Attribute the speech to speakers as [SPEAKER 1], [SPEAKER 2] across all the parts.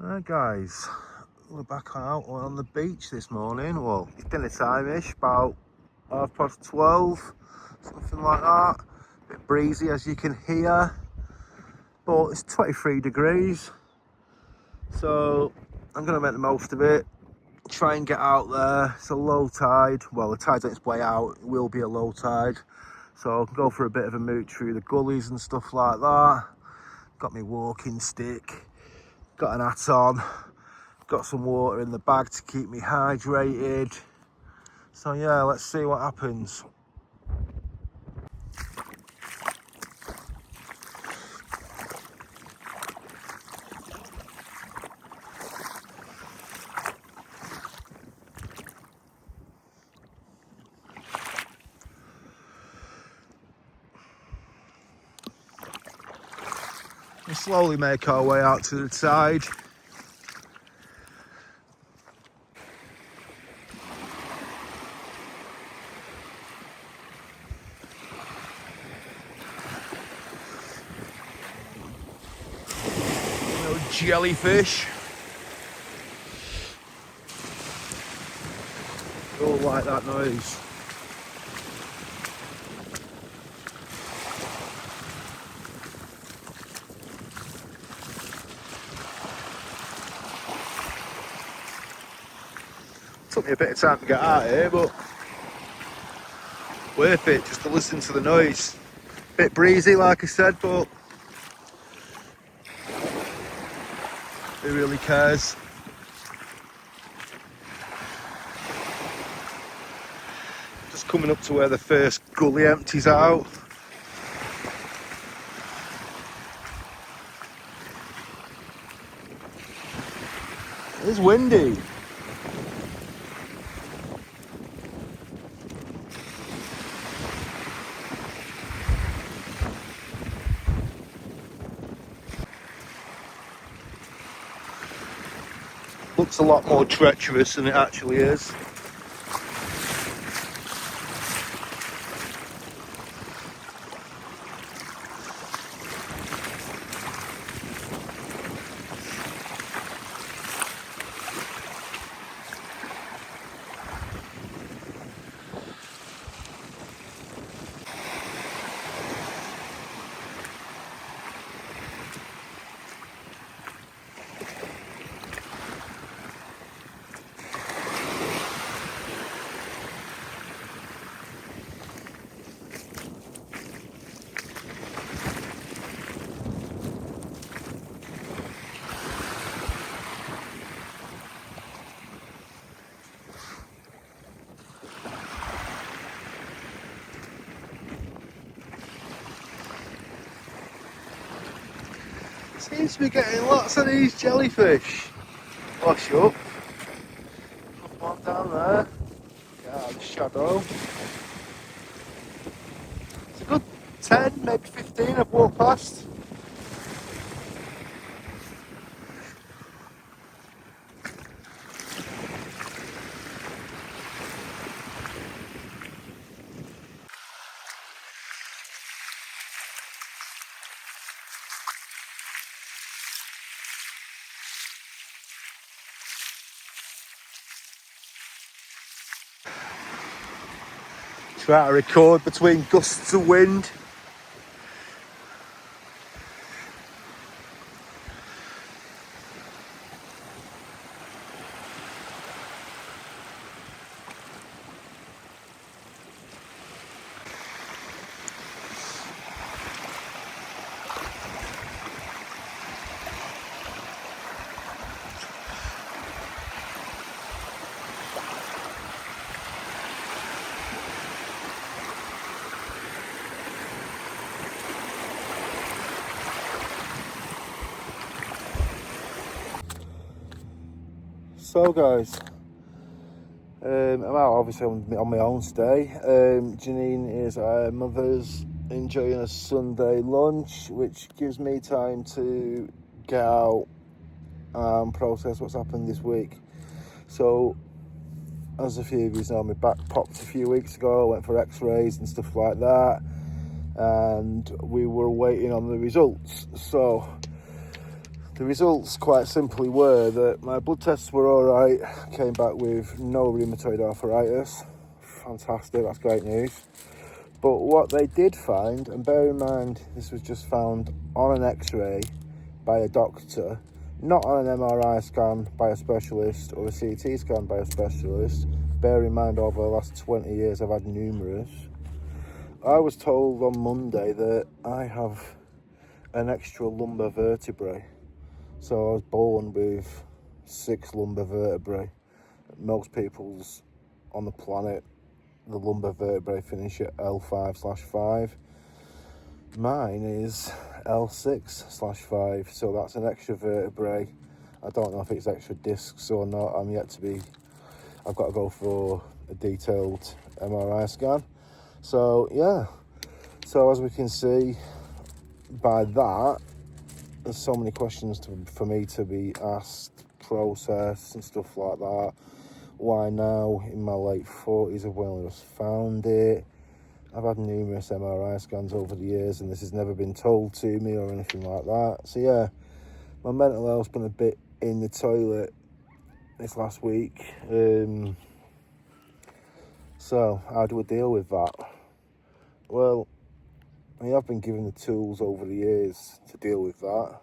[SPEAKER 1] Right guys, we're back out on the beach this morning. Well, it's dinner time-ish, about 12:30, something like that. A bit breezy as you can hear, but it's 23 degrees. So I'm gonna make the most of it. Try and get out there. It's a low tide. Well, the tide's on its way out. It will be a low tide. So I can go for a bit of a mooch through the gullies and stuff like that. Got my walking stick, got an hat on, got some water in the bag to keep me hydrated. So yeah, let's see what happens. We slowly make our way out to the tide. Little jellyfish. Oh, like that noise. Took me a bit of time to get out here, but worth it just to listen to the noise. Bit breezy, like I said, but who really cares? Just coming up to where the first gully empties out. It's windy. Looks a lot more treacherous than it actually is. Seems to be getting lots of these jellyfish. Wash up. One down there. Yeah, the shadow. It's a good 10, maybe 15 I've walked past. Try to record between gusts of wind. So guys, I'm out obviously on my own stay. Janine is at her mother's enjoying a Sunday lunch, which gives me time to get out and process what's happened this week. So, as a few of you know, my back popped a few weeks ago. I went for x-rays and stuff like that, and we were waiting on the results. So The results quite simply were that my blood tests were alright, came back with no rheumatoid arthritis. Fantastic, that's great news. But what they did find, and bear in mind this was just found on an x-ray by a doctor, not on an MRI scan by a specialist or a CT scan by a specialist. Bear in mind over the last 20 years I've had numerous. I was told on Monday that I have an extra lumbar vertebrae. So I was born with 6 lumbar vertebrae. Most people's on the planet, the lumbar vertebrae finish at L5/5. Mine is L6/5, so that's an extra vertebrae. I don't know if it's extra discs or not. I've got to go for a detailed MRI scan. So yeah, so as we can see by that, there's so many questions for me to be asked, processed and stuff like that. Why now, in my late 40s, I've only just found it. I've had numerous MRI scans over the years and this has never been told to me or anything like that. So yeah, my mental health's been a bit in the toilet this last week. So how do we deal with that? Well, I have been given the tools over the years to deal with that.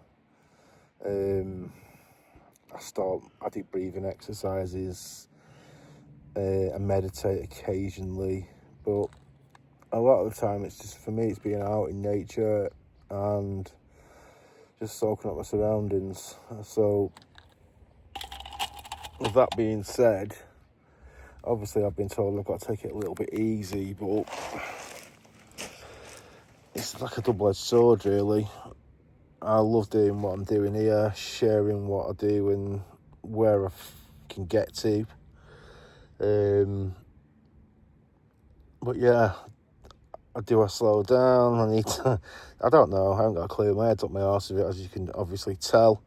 [SPEAKER 1] I do breathing exercises, I meditate occasionally, but a lot of the time it's just, for me, it's being out in nature and just soaking up my surroundings. So with that being said, obviously I've been told I've got to take it a little bit easy, but it's like a double-edged sword, really. I love doing what I'm doing here, sharing what I do and where I can get to. But yeah, I slow down? I need to, I don't know, I haven't got a clue. My head's up my arse with it, as you can obviously tell.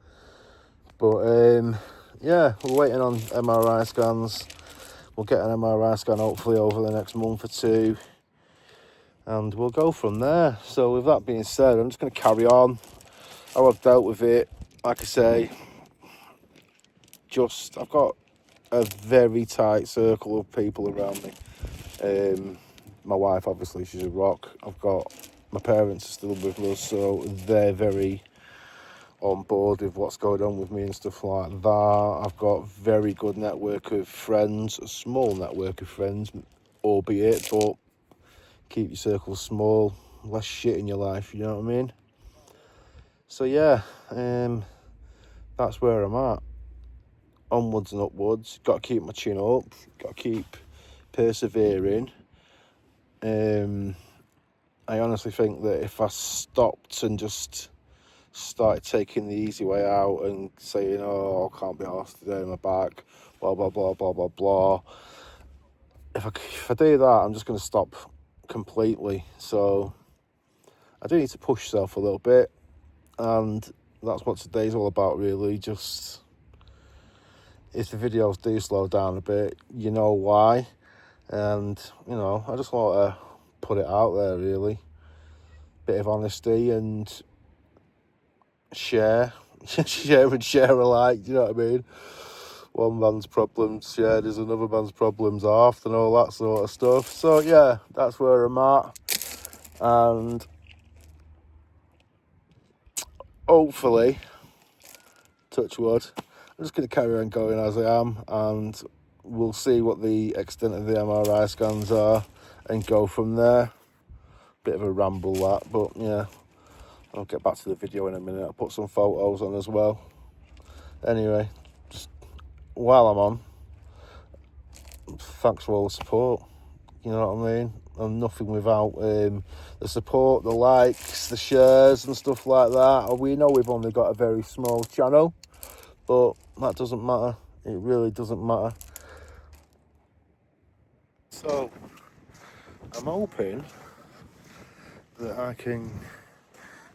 [SPEAKER 1] But yeah, we're waiting on MRI scans. We'll get an MRI scan hopefully over the next month or two, and we'll go from there. So with that being said, I'm just going to carry on how I've dealt with it. Like I say, I've got a very tight circle of people around me. My wife, obviously, she's a rock. I've got my parents are still with us, so they're very on board with what's going on with me and stuff like that. I've got a very good network of friends, a small network of friends, albeit, but keep your circle small, less shit in your life, you know what I mean? So yeah, that's where I'm at. Onwards and upwards. Got to keep my chin up. Got to keep persevering. I honestly think that if I stopped and just started taking the easy way out and saying, oh, I can't be arsed today, my back, blah, blah, blah, blah, blah, blah. If I do that, I'm just going to stop completely. So I do need to push myself a little bit. And that's what today's all about, really. Just, if the videos do slow down a bit, you know why. And, you know, I just want to put it out there, really. Bit of honesty and share and share alike, do you know what I mean? One man's problems shared is another man's problems halved and all that sort of stuff. So yeah, that's where I'm at, and hopefully, touch wood, I'm just going to carry on going as I am, and we'll see what the extent of the MRI scans are and go from there. Bit of a ramble that, but yeah, I'll get back to the video in a minute. I'll put some photos on as well. Anyway, just while I'm on, thanks for all the support. You know what I mean? I'm nothing without the support, the likes, the shares and stuff like that. We know we've only got a very small channel, but that doesn't matter. It really doesn't matter. So I'm hoping that I can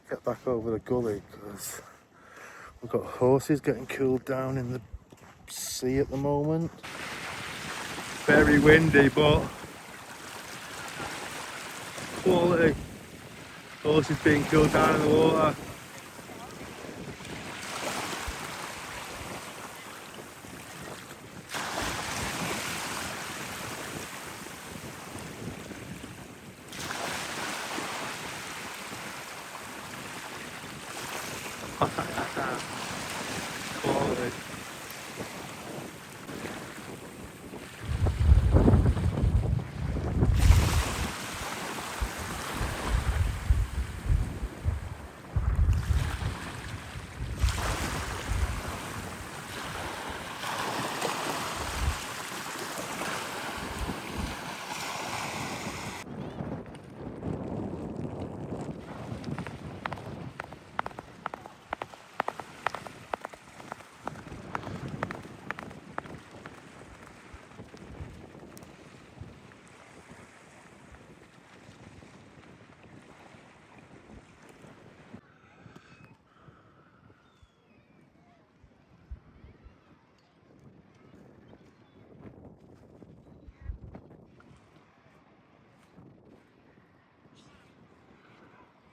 [SPEAKER 1] get back over the gully, because we've got horses getting cooled down in the sea at the moment. Very windy, but quality. Horses being cooled down in the water.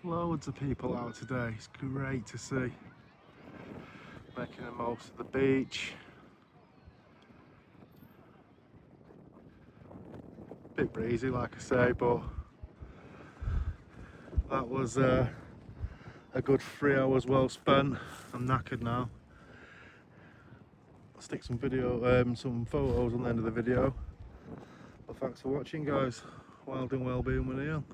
[SPEAKER 1] Loads of people out today. It's great to see. Making the most of the beach. Bit breezy, like I say, but that was a good 3 hours well spent. I'm knackered now. I'll stick some some photos on the end of the video. Well, thanks for watching, guys. Wilding Wellbeing with Ian.